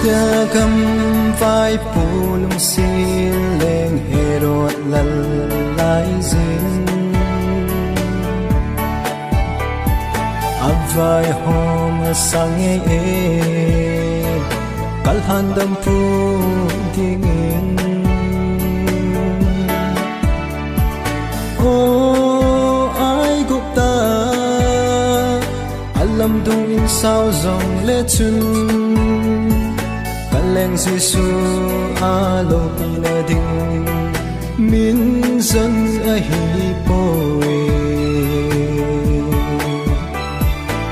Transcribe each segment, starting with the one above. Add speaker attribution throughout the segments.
Speaker 1: Sa gam vai pulong sileng herot lalay zin Avai hom sange kalhan dam pu tingin Oh ai gupta alam dung in sao zong le chun Kaleng Giêsu alo pina ding min dân a hi poi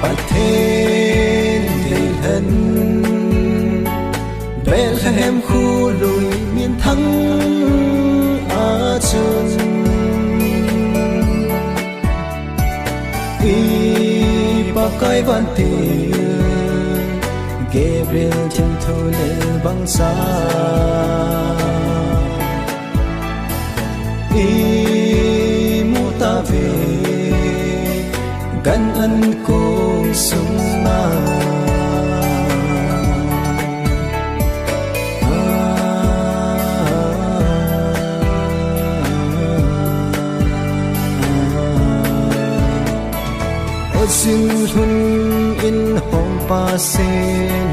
Speaker 1: pathen dei han Bethlehem khu lùi miền thắng a chun i ba kai van ti Gabriel chân thu lệ băng xa I mu ta về gan ân cùng sung na Ở xin hun in hong pa se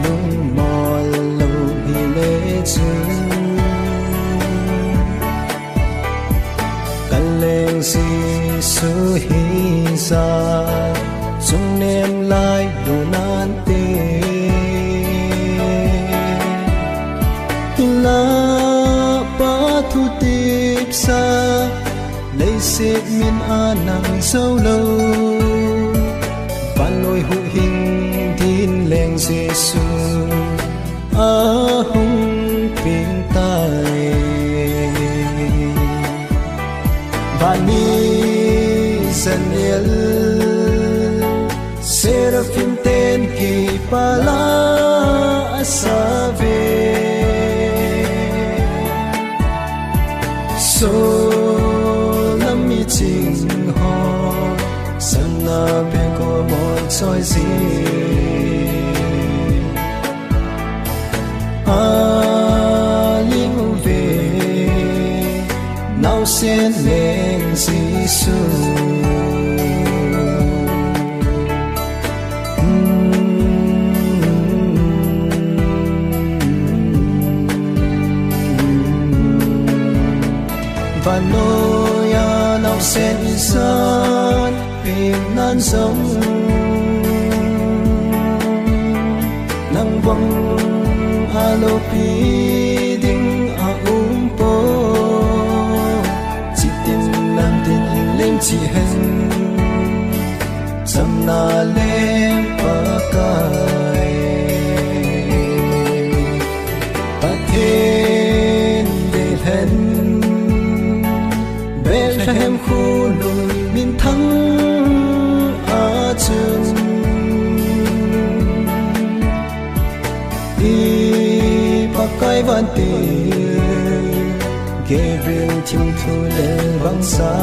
Speaker 1: lung mò lâu hi lệ chừng Căn lên si su hi ra Dung nem lại đủ nan tê La ba thu tiếp xa Lấy xếp miên a nặng sâu lâu Bạn lôi hụ hình tin leng Giêsu a hung tiếng tai Bạn mi dân yêu Seraphim tên kỳ pa la asa về So lâm mi chinh ho San na bên có một soi gì Linh về nào sẽ lên Giêsu và nỗi nào sẽ san bình nan sống nang vang alo pi ding a po chỉ tin nan tin lên chỉ hen sam na lên pa kai pathen de hen Bethlehem khu lùi miền thắng a chun I ba kai van ti Gabriel chim thu le băng xa